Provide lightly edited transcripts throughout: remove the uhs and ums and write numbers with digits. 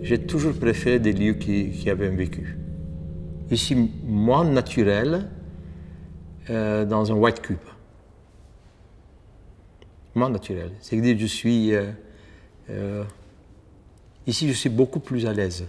j'ai toujours préféré des lieux qui avaient un vécu. Ici, moins naturel, dans un white cube. Moins naturel. C'est-à-dire que je suis... ici, je suis beaucoup plus à l'aise.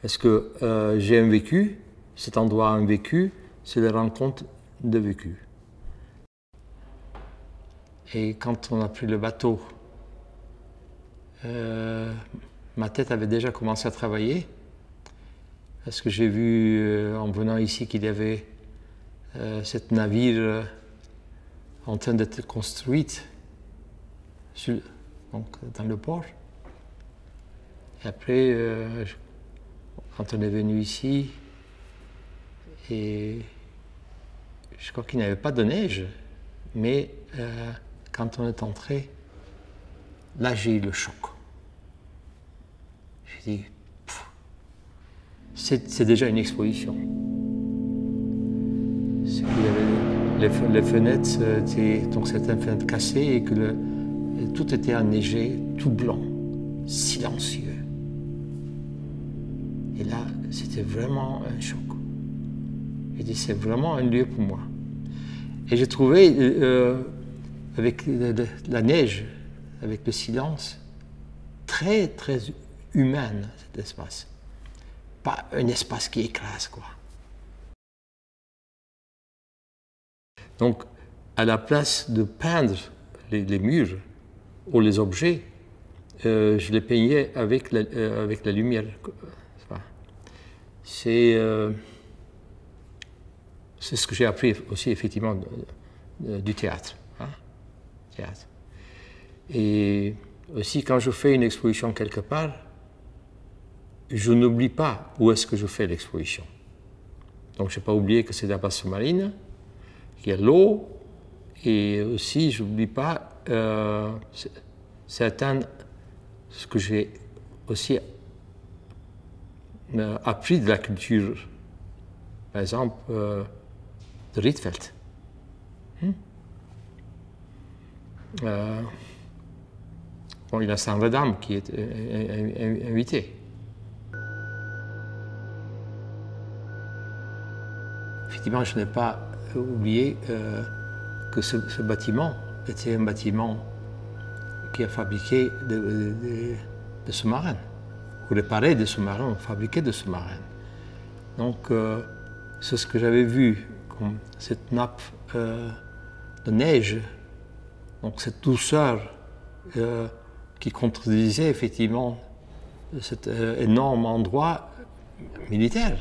Parce que j'ai un vécu, cet endroit a un vécu, c'est la rencontre de vécu. Et quand on a pris le bateau, ma tête avait déjà commencé à travailler. Parce que j'ai vu en venant ici qu'il y avait cette navire en train d'être construite dans le port. Et après, quand on est venu ici, et je crois qu'il n'y avait pas de neige, mais quand on est entré, là j'ai eu le choc. J'ai dit, c'est déjà une exposition. Il y avait les fenêtres, donc certaines fenêtres cassées et que tout était enneigé, tout blanc, silencieux. Et là, c'était vraiment un choc. J'ai dit, c'est vraiment un lieu pour moi. Et j'ai trouvé, avec la neige, avec le silence, très, très humain cet espace. Pas un espace qui écrase, quoi. Donc, à la place de peindre les murs ou les objets, je les peignais avec la lumière. C'est ce que j'ai appris aussi, effectivement, du théâtre. Hein? Théâtre. Et aussi, quand je fais une exposition quelque part, je n'oublie pas où est-ce que je fais l'exposition. Donc, je n'ai pas oublié que c'est la base sous-marine, qu'il y a l'eau, et aussi, je n'oublie pas certains, ce que j'ai aussi appris de la culture, par exemple, de Rietveld. Bon, il y a Saint-Redam qui est invité. Effectivement, je n'ai pas oublié que ce bâtiment était un bâtiment qui a fabriqué des sous-marins, ou réparé des sous-marins, ou fabriqué des sous-marins. Donc, c'est ce que j'avais vu, comme cette nappe de neige, donc cette douceur qui contredisait effectivement cet énorme endroit militaire.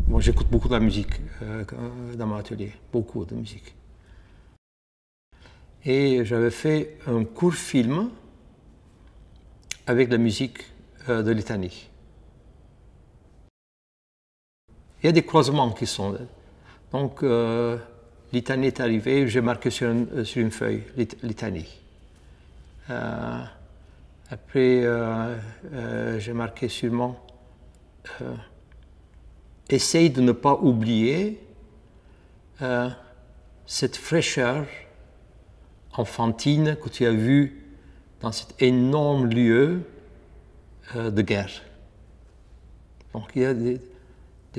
Bon, j'écoute beaucoup de la musique dans mon atelier, beaucoup de musique. Et j'avais fait un court film avec la musique de Litanie. Il y a des croisements qui sont là. Donc, Litanie est arrivée, j'ai marqué sur une feuille Litanie. Après, j'ai marqué sûrement essaye de ne pas oublier cette fraîcheur enfantine que tu as vue dans cet énorme lieu de guerre. Donc il y a des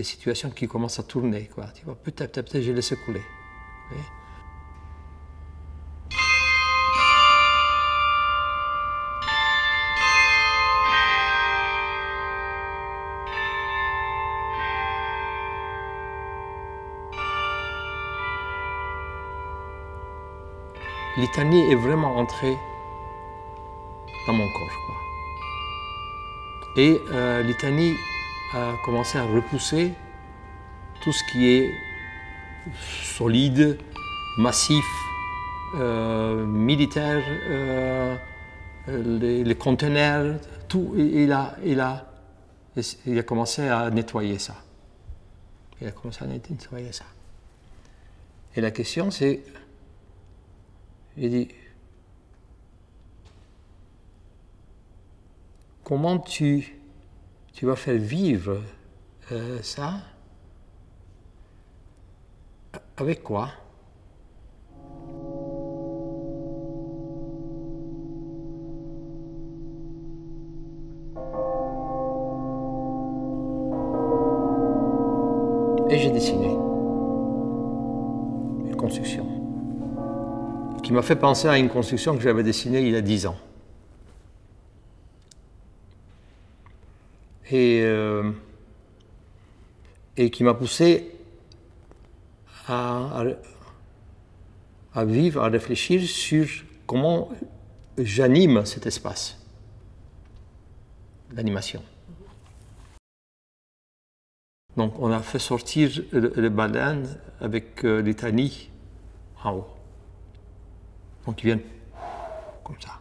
situations qui commencent à tourner, quoi. Tu vois, peut-être, je laisse couler. Oui. Litanie est vraiment entrée dans mon corps, quoi. Et Litanie a commencé à repousser tout ce qui est solide, massif, militaire, les conteneurs, tout. Il a commencé à nettoyer ça. Il a commencé à nettoyer ça. Et la question c'est, j'ai dit, comment tu vas faire vivre ça? Avec quoi? Et j'ai dessiné une construction qui m'a fait penser à une construction que j'avais dessinée il y a 10 ans. Et qui m'a poussé à vivre, à réfléchir sur comment j'anime cet espace d'animation. Donc on a fait sortir les baleines avec les tanis en haut. Donc ils viennent comme ça.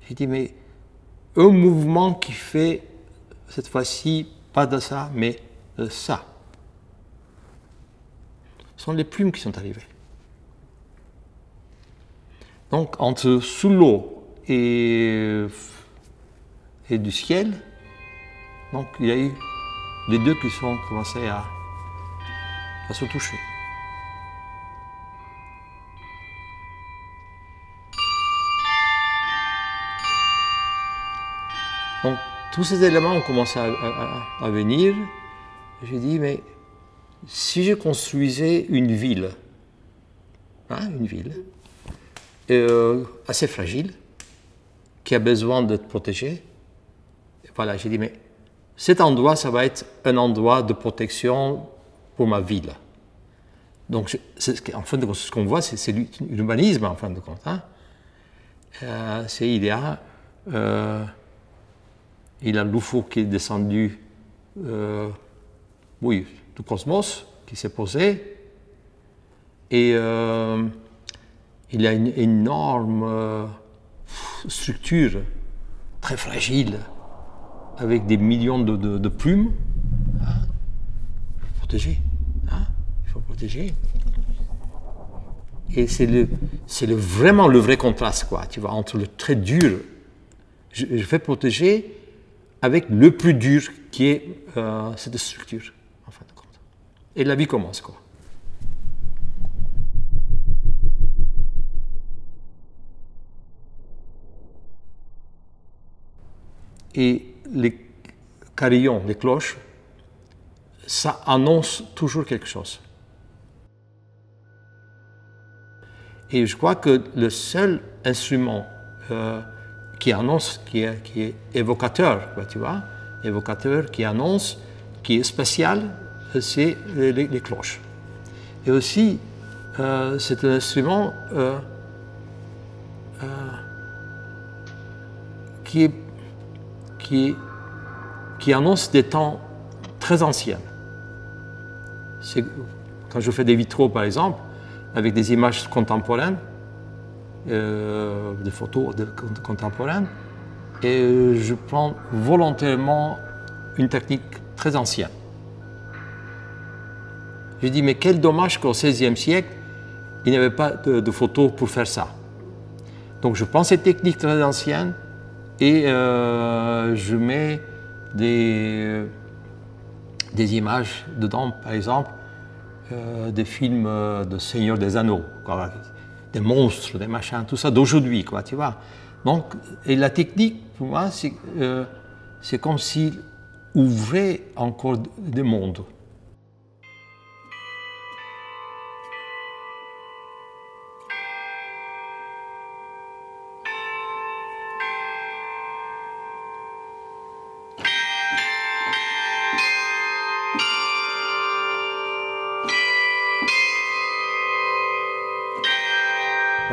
J'ai dit, mais un mouvement qui fait cette fois-ci pas de ça, mais de ça. Ce sont les plumes qui sont arrivées. Donc entre sous l'eau et du ciel, donc il y a eu les deux qui sont commencés à se toucher. Donc tous ces éléments ont commencé à venir. J'ai dit, mais si je construisais une ville, assez fragile, qui a besoin d'être protégée, voilà, j'ai dit, mais cet endroit, ça va être un endroit de protection pour ma ville. Donc, en fin de compte, ce qu'on voit, c'est l'urbanisme, en fin de compte. Hein. Il y a l'UFO qui est descendu, du cosmos, qui s'est posé, et il y a une énorme structure très fragile, avec des millions de plumes. Hein. Il faut protéger. Hein. Il faut protéger. Et c'est vraiment le vrai contraste, quoi, tu vois, entre le très dur. Je vais protéger avec le plus dur qui est cette structure, en fin de compte. Et la vie commence, quoi. Et les carillons, les cloches, ça annonce toujours quelque chose. Et je crois que le seul instrument qui annonce, qui est évocateur, tu vois, évocateur, qui annonce, qui est spécial, c'est les cloches. Et aussi, c'est un instrument qui annonce des temps très anciens. Quand je fais des vitraux, par exemple, avec des images contemporaines, des photos contemporaines, et je prends volontairement une technique très ancienne. Je dis, mais quel dommage qu'au XVIe siècle, il n'y avait pas de photos pour faire ça. Donc je prends cette technique très ancienne et je mets des images dedans, par exemple, des films de Seigneur des Anneaux, quoi, des monstres, des machins, tout ça d'aujourd'hui, quoi, tu vois. Donc, et la technique, pour moi, c'est comme s'il ouvrait encore des mondes.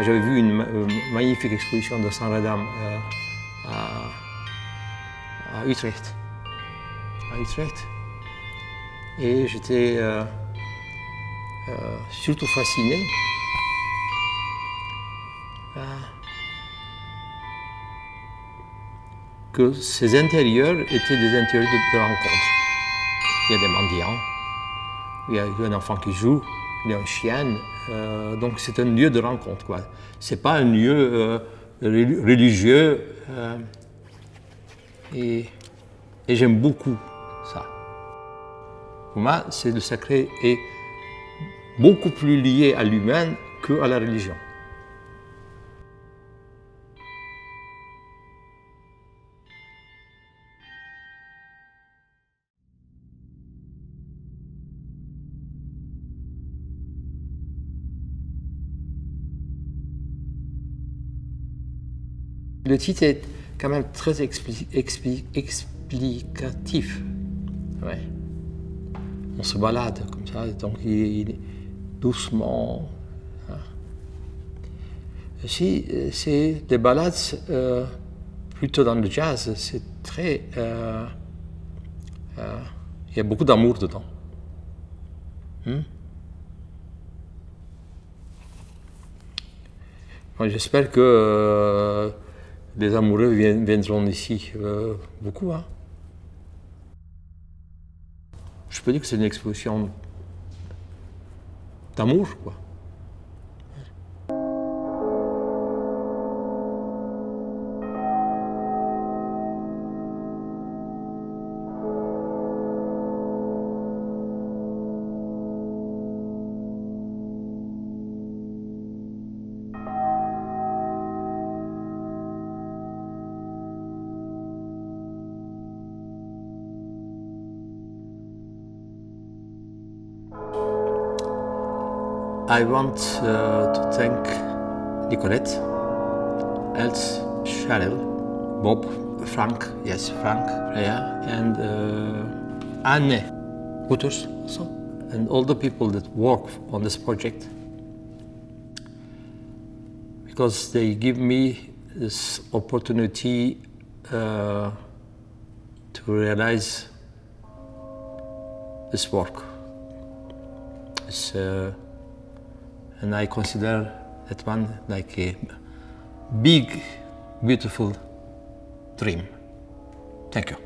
J'avais vu une magnifique exposition de Sanredam à Utrecht. Et j'étais surtout fasciné que ces intérieurs étaient des intérieurs de rencontre. Il y a des mendiants, il y a un enfant qui joue, il y a un chien. Donc c'est un lieu de rencontre, quoi. C'est pas un lieu religieux Et j'aime beaucoup ça. Pour moi, c'est le sacré est beaucoup plus lié à l'humain qu'à la religion. Le titre est quand même très explicatif. Ouais. On se balade comme ça, donc il doucement. Hein. Si c'est des balades plutôt dans le jazz, c'est très. Il y a beaucoup d'amour dedans. J'espère que les amoureux viendront ici beaucoup. Hein. Je peux dire que c'est une exposition d'amour, quoi. I want to thank Nicolette, Els, Cheryl, Bob, Frank, yes, Frank, Freya, and Anne Hooters also, and all the people that work on this project, because they give me this opportunity to realize this work. And I consider that one like a big, beautiful dream. Thank you.